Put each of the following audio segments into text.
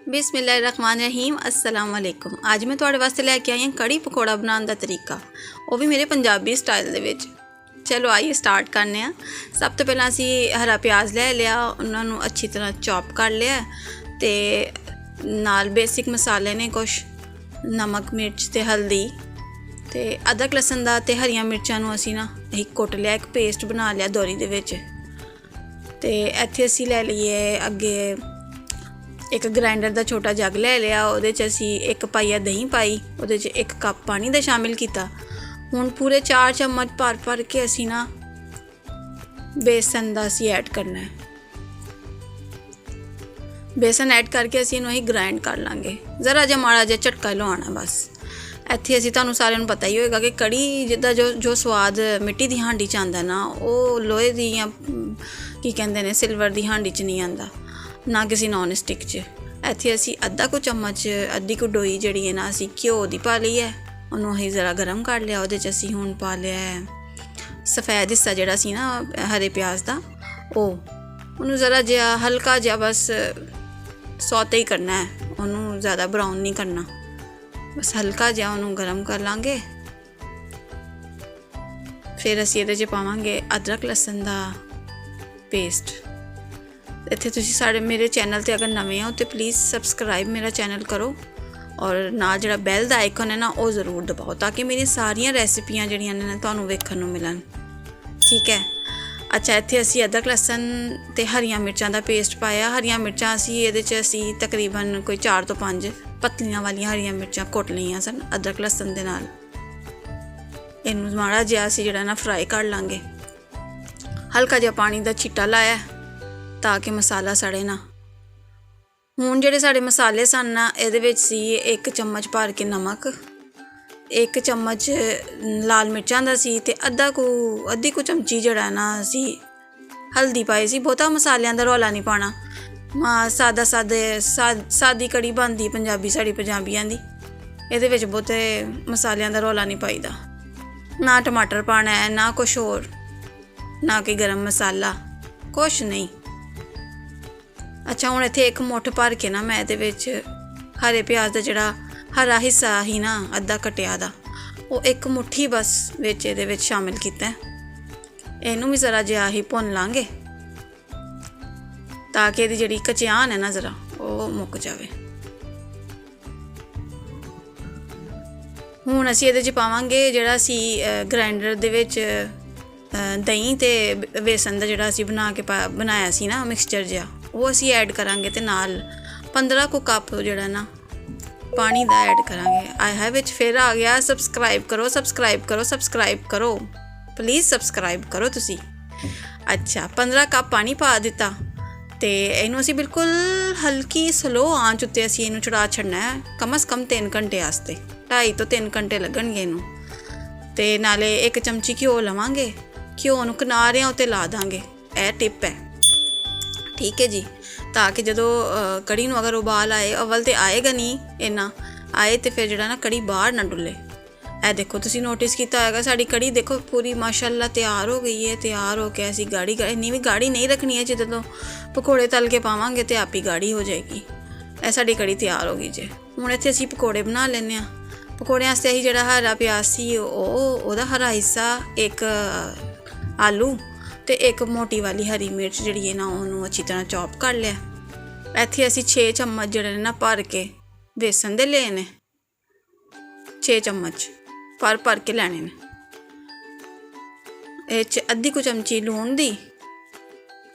बिस्मिल्लाहिर्रहमानिर्रहीम अस्सलाम वालेकुम। अज मैं तुहाडे वास्ते लैके आई हाँ कड़ी पकौड़ा बनाने का तरीका, वो भी मेरे पंजाबी स्टाइल दे विच। चलो आइए स्टार्ट करने। सब तो पहला असी हरा प्याज ले लिया, उन्होंने अच्छी तरह चॉप कर लिया ते नाल बेसिक मसाले ने कुछ नमक मिर्च ते हल्दी ते अदरक लसन दा ते हरियां मिर्चां नूं असी ना कुट लिया, एक पेस्ट बना लिया दोरी दे विच। ते इत्थे असी ले लिए अगे एक ग्राइंडर का छोटा जग ले लिया, उहदे च असी एक पाइया दही पाई, उहदे च एक कप पानी का शामिल किया। हुण पूरे 4 चम्मच भर के असी ना बेसन का असी ऐड करना है। बेसन ऐड करके असी इहनूं ग्राइंड कर लांगे, ज़रा जिहा माड़ा जिहा झटका लवाना बस। इत्थे असी तुहानूं सारिਆਂ ਨੂੰ पता ही होएगा कि कड़ी जिद्दां जो स्वाद मिट्टी की हांडी च आंदा ना, वो लोहे दी या की कहंदे ने सिल्वर की हांडी च नहीं आंदा, ना किसी नॉन स्टिक च। इत्थे असी अद्धा को चम्मच अद्धी को डोई जिहड़ी है ना असी घ्यो दी पा ली है, उन्होंने असीं ज़रा गर्म कर लिया। उहदे च असी हुण पा लिया है सफ़ेद हिस्सा जिहड़ा सी ना हरे प्याज का, उन्होंने ज़रा जिहा हल्का जिहा बस सौते ही करना है, उन्होंने ज़्यादा ब्राउन नहीं करना, बस हल्का जिहा उन्होंने गर्म कर लांगे। फिर असी इहदे च पावांगे अदरक लसन का पेस्ट। इत्थे तुसीं साढ़े मेरे चैनल ते अगर नवे हो तो प्लीज़ सबसक्राइब मेरा चैनल करो और नाल जिहड़ा बैल दा आइकन है ना वो ज़रूर दबाओ, ताकि मेरी सारियां रेसिपियां जिहड़ियां ने तुहानूं वेखण नूं मिलन। ठीक है। अच्छा, इत्थे असी अदरक लसन ते हरियां मिर्चां दा पेस्ट पाया। हरियां मिर्चां असी इहदे च असी तकरीबन कोई 4 तो 5 पतलियां वालियां हरियां मिर्चां कुट लईआं सन अदरक लसन दे नाल। इहनूं माड़ा जिहा असी जिहड़ा ना फ्राई कर लांगे। हल्का जिहा पानी दा छिट्टा लाया ताकि मसाला सड़े ना। हुण जिहड़े साडे मसाले सन ना, इहदे विच सी 1 चम्मच भर के नमक, 1 चम्मच लाल मिर्चां दा सी ते अद्धी को चमची जिहड़ा ना असी हल्दी पाई सी। बहुता मसालियां दा रौला नहीं पाना, सादी कड़ी बनदी पंजाबी साड़ी पंजाबियां दी, इहदे विच बहुते मसालियां दा रौला नहीं पाईदा। ना टमाटर पाना है, ना कुछ होर, ना कोई गर्म मसाला, कुछ नहीं। अच्छा, हुण इत्थे 1 मुठ भर के ना मैं इहदे विच हरे प्याज का जिहड़ा हरा हिस्सा ही ना अद्धा कटिया दा, वो 1 मुट्ठी बस विच इहदे विच शामिल कीता। इहनूं भी ज़रा जिहा ही भुन लांगे ताकि इहदी जिहड़ी कचान है ना ज़रा वो मुक जावे। हुण असीं इहदे च पावांगे जिहड़ा असी ग्राइंडर दे विच दही ते बेसन का जिहड़ा असी बनाया सी ना मिक्सचर जिहा, वो असी ऐड करांगे ते नाल 15 को कप जिहड़ा ना पानी दा ऐड करांगे। आय हाय विच फिर आ गया सबसक्राइब करो, सबसक्राइब करो, सबसक्राइब करो, प्लीज़ सबसक्राइब करो तुसी। अच्छा, 15 कप पानी पा दिता ते इहनूं असी बिल्कुल हल्की स्लो आंच उत्ते असी इहनूं चढ़ा छड़ना है, कम से कम 3 घंटे वास्ते, 2.5 तो 3 घंटे लगणगे इहनूं। ते नाले 1 चमची घ्यो लवांगे, घ्यो नूं किनारियां उत्ते ला दांगे, यह टिप है। ठीक है जी, ताकि जदों कड़ी नूं अगर उबाल आए, अव्वल तो आएगा नहीं इन्ना, आए तो फिर जिहड़ा ना कड़ी बाहर ना डुले। ए देखो तुसीं नोटिस किया होगा साड़ी कड़ी देखो पूरी माशाअल्लाह तैयार हो गई है। तैयार हो के असी गाढ़ी इन्नी भी गाढ़ी नहीं रखनी है, जो पकौड़े तल के पावांगे तो आप ही गाढ़ी हो जाएगी। ए साड़ी कड़ी तैयार हो गई जे। हुण इत्थे असी पकौड़े बना लैने आ। पकौड़े आस्ते असीं जिहड़ा हरा प्याज सी ओहदा हरा हिस्सा, 1 आलू ते 1 मोटी वाली हरी मिर्च जिहड़ी है ना उन्होंने अच्छी तरह चॉप कर लिया। इत्थे असी 6 चम्मच जिहड़े ना भर के बेसन दे ले ने, 6 चम्मच भर के लैने ने। इह च अद्धी को चमची लूण दी,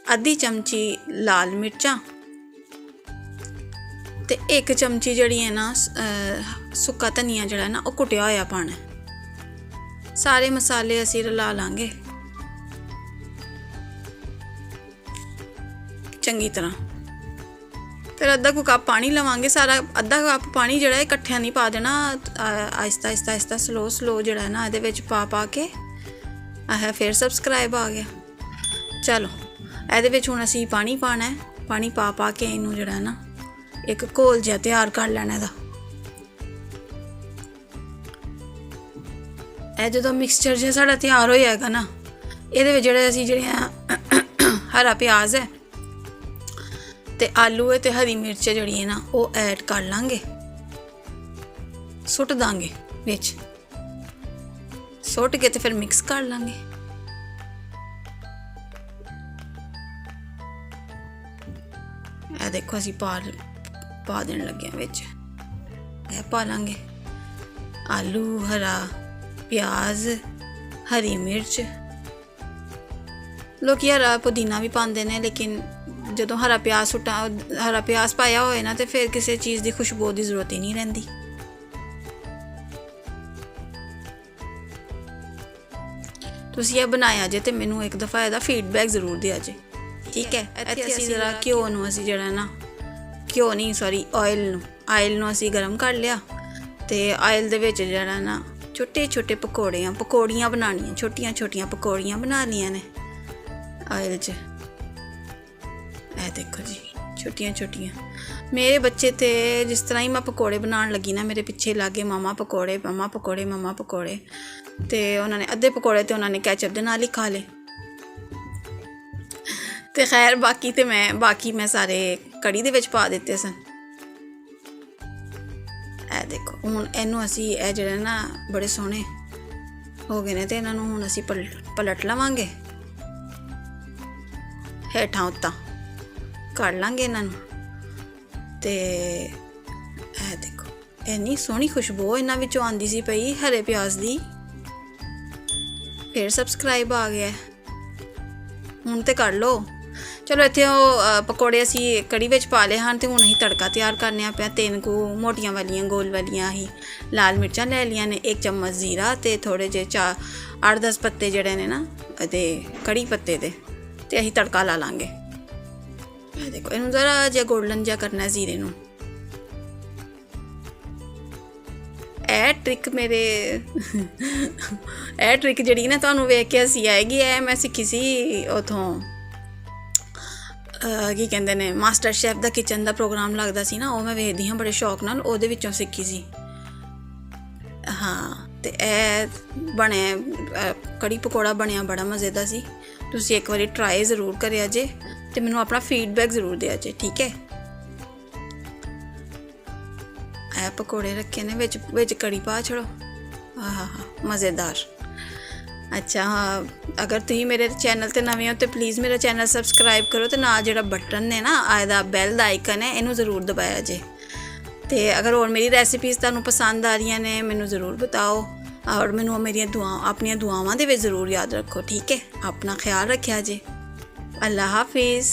अद्धी चमची लाल मिर्चां ते 1 चमची जिहड़ी है ना सुक्का धनिया जिहड़ा ना वो कुटिया होया पाना। सारे मसाले असी रला लांगे चंगी तरह। फिर अद्धा को कप पानी लवांगे, सारा अद्धा कप पानी जिहड़ा इकट्ठा नहीं पा देना, आहिस्ता आहिस्ता आहिस्ता स्लो जिहड़ा है ना इहदे विच पा के। आह फिर सबसक्राइब आ गया। चलो इहदे विच हुण असीं पानी पाना है, पानी पा के इनू जिहड़ा ना एक घोल जिहा तैयार कर लैना दा। ਇਹ ਜਦੋਂ ਮਿਕਸਚਰ ਜਿਹਾ ਸਾਡਾ ਤਿਆਰ ਹੋ ਜਾਏਗਾ ਨਾ, ਇਹਦੇ ਵਿੱਚ ਜਿਹੜੇ ਅਸੀਂ ਹਰਾ ਪਿਆਜ਼ ਹੈ ਤੇ ਆਲੂ ਤੇ ਹਰੀ ਮਿਰਚ ਜਿਹੜੀ ਹੈ ਨਾ ਉਹ ਐਡ ਕਰ ਲਾਂਗੇ, ਸੁੱਟ ਦਾਂਗੇ ਵਿੱਚ, ਸੁੱਟ ਕੇ ਤੇ ਫਿਰ ਮਿਕਸ ਕਰ ਲਾਂਗੇ। ਇਹ ਦੇਖੋ ਅਸੀਂ ਪਾ ਦੇਣ ਲੱਗੇ ਹਾਂ ਵਿੱਚ, ਇਹ ਪਾ ਲਾਂਗੇ ਆਲੂ, ਹਰਾ ਪਿਆਜ਼, ਹਰੀ ਮਿਰਚ। ਲੋਕੀ ਹਰਾ ਪੁਦੀਨਾ ਵੀ ਪਾਉਂਦੇ ਨੇ, ਲੇਕਿਨ ਜਦੋਂ ਹਰਾ ਪਿਆਜ਼ ਪਾਇਆ ਹੋਏ ਨਾ ਤੇ ਫਿਰ ਕਿਸੇ ਚੀਜ਼ ਦੀ ਖੁਸ਼ਬੂ ਦੀ ਜ਼ਰੂਰਤ ਹੀ ਨਹੀਂ ਰਹਿੰਦੀ। ਤੁਸੀਂ ਇਹ ਬਣਾਇਆ ਜੇ ਤੇ ਮੈਨੂੰ ਇੱਕ ਦਫਾ ਇਹਦਾ ਫੀਡਬੈਕ ਜ਼ਰੂਰ ਦਿਆ ਜੇ, ਠੀਕ ਹੈ। ਇੱਥੇ ਅਸੀਂ ਜ਼ਰਾ ਘਿਓ ਨੂੰ ਅਸੀਂ ਜਿਹੜਾ ਨਾ, ਘਿਓ ਨਹੀਂ ਸੌਰੀ ਆਇਲ ਨੂੰ ਅਸੀਂ ਗਰਮ ਕਰ ਲਿਆ ਤੇ ਆਇਲ ਦੇ ਵਿੱਚ ਜਿਹੜਾ ਨਾ ਛੋਟੇ ਛੋਟੇ ਪਕੌੜੀਆਂ ਬਣਾਉਣੀਆਂ, ਛੋਟੀਆਂ ਪਕੌੜੀਆਂ ਬਣਾ ਲਈਆਂ ਨੇ ਆਇਲ 'ਚ। ਇਹ ਦੇਖੋ ਜੀ ਛੋਟੀਆਂ। ਮੇਰੇ ਬੱਚੇ ਤੇ ਜਿਸ ਤਰ੍ਹਾਂ ਹੀ ਮੈਂ ਪਕੌੜੇ ਬਣਾਉਣ ਲੱਗੀ ਨਾ, ਮੇਰੇ ਪਿੱਛੇ ਲੱਗੇ ਮੰਮਾ ਪਕੌੜੇ ਤੇ ਉਹਨਾਂ ਨੇ ਅੱਧੇ ਪਕੌੜੇ ਤੇ ਉਹਨਾਂ ਨੇ ਕੈਚਅਪ ਦੇ ਨਾਲ ਹੀ ਖਾ ਲਏ। ਤੇ ਖੈਰ ਬਾਕੀ ਮੈਂ ਸਾਰੇ ਕੜੀ ਦੇ ਵਿੱਚ ਪਾ ਦਿੱਤੇ ਸਨ। ਇਹ ਦੇਖੋ ਹੁਣ ਇਹਨੂੰ ਅਸੀਂ, ਇਹ ਜਿਹੜਾ ਨਾ ਬੜੇ ਸੋਹਣੇ ਹੋ ਗਏ ਨੇ ਤੇ ਇਹਨਾਂ ਨੂੰ ਹੁਣ ਅਸੀਂ ਪਲਟ ਲਵਾਂਗੇ, ਹੇਠਾਂ ਉੱਤਾਂ ਕਰ ਲਾਂਗੇ ਇਹਨਾਂ ਨੂੰ। ਤੇ ਇਹ ਦੇਖੋ ਇੰਨੀ ਸੋਹਣੀ ਖੁਸ਼ਬੂ ਇਹਨਾਂ ਵਿੱਚੋਂ ਆਉਂਦੀ ਸੀ ਪਈ ਹਰੇ ਪਿਆਜ਼ ਦੀ। ਫਿਰ ਸਬਸਕ੍ਰਾਈਬ ਆ ਗਿਆ, ਹੁਣ ਤੇ ਕਰ ਲਓ। ਚਲੋ ਇੱਥੇ ਉਹ ਪਕੌੜੇ ਅਸੀਂ ਕੜੀ ਵਿੱਚ ਪਾ ਲਏ ਹਨ ਤੇ ਹੁਣ ਅਸੀਂ ਤੜਕਾ ਤਿਆਰ ਕਰਨੇ ਪਿਆ। 3 ਕੁ ਮੋਟੀਆਂ ਵਾਲੀਆਂ ਗੋਲ ਵਾਲੀਆਂ ਅਸੀਂ ਲਾਲ ਮਿਰਚਾਂ ਲੈ ਲਈਆਂ ਨੇ, 1 ਚਮਚ ਜ਼ੀਰਾ ਤੇ ਥੋੜ੍ਹੇ ਜਿਹੇ 8-10 ਪੱਤੇ ਜਿਹੜੇ ਨੇ ਨਾ ਅਤੇ ਕੜੀ ਪੱਤੇ ਦੇ, ਤੇ ਅਸੀਂ ਤੜਕਾ ਲਾ ਲਾਂਗੇ। ਇਹ ਦੇਖੋ ਇਹਨੂੰ ਜ਼ਰਾ ਜਿਹਾ ਗੋਲਡਨ ਜਿਹਾ ਕਰਨਾ ਜ਼ੀਰੇ ਨੂੰ। ਇਹ ਟ੍ਰਿਕ ਜਿਹੜੀ ਨਾ ਤੁਹਾਨੂੰ ਵੇਖ ਕੇ ਹੱਸੀ ਆਏਗੀ, ਇਹ ਮੈਂ ਸਿੱਖੀ ਸੀ ਉੱਥੋਂ, ਕੀ ਕਹਿੰਦੇ ਨੇ, ਮਾਸਟਰ ਸ਼ੈਫ ਦਾ ਕਿਚਨ ਦਾ ਪ੍ਰੋਗਰਾਮ ਲੱਗਦਾ ਸੀ ਨਾ, ਉਹ ਮੈਂ ਵੇਖਦੀ ਹਾਂ ਬੜੇ ਸ਼ੌਕ ਨਾਲ, ਉਹਦੇ ਵਿੱਚੋਂ ਸਿੱਖੀ ਸੀ। ਹਾਂ ਤੇ ਇਹ ਕੜੀ ਪਕੌੜਾ ਬਣਿਆ ਬੜਾ ਮਜ਼ੇਦਾਰ ਸੀ। ਤੁਸੀਂ ਇੱਕ ਵਾਰੀ ਟਰਾਈ ਜ਼ਰੂਰ ਕਰਿਆ ਜੇ ਤੇ ਮੈਨੂੰ ਆਪਣਾ ਫੀਡਬੈਕ ਜ਼ਰੂਰ ਦਿਆ ਜੇ, ਠੀਕ ਹੈ। ਇਹ ਪਕੌੜੇ ਰੱਖੇ ਨੇ, ਵਿੱਚ ਕੜੀ ਪਾ ਛੜੋ, ਮਜ਼ੇਦਾਰ। ਅੱਛਾ ਹਾਂ, ਅਗਰ ਤੁਸੀਂ ਮੇਰੇ ਚੈਨਲ 'ਤੇ ਨਵੇਂ ਹੋ ਤਾਂ ਪਲੀਜ਼ ਮੇਰਾ ਚੈਨਲ ਸਬਸਕ੍ਰਾਈਬ ਕਰੋ ਤੇ ਨਾਲ ਜਿਹੜਾ ਬਟਨ ਨੇ ਨਾ ਇਹਦਾ ਬੈਲ ਦਾ ਆਈਕਨ ਹੈ, ਇਹਨੂੰ ਜ਼ਰੂਰ ਦਬਾਇਆ ਜੇ। ਤੇ ਅਗਰ ਹੋਰ ਮੇਰੀ ਰੈਸਿਪੀਜ਼ ਤੁਹਾਨੂੰ ਪਸੰਦ ਆ ਰਹੀਆਂ ਨੇ ਮੈਨੂੰ ਜ਼ਰੂਰ ਬਤਾਓ, ਔਰ ਮੈਨੂੰ ਆਪਣੀਆਂ ਦੁਆਵਾਂ ਦੇ ਵਿੱਚ ਜ਼ਰੂਰ ਯਾਦ ਰੱਖੋ, ਠੀਕ ਹੈ। ਆਪਣਾ ਖਿਆਲ ਰੱਖਿਆ ਜੇ। ਅੱਲਾ ਹਾਫਿਜ਼।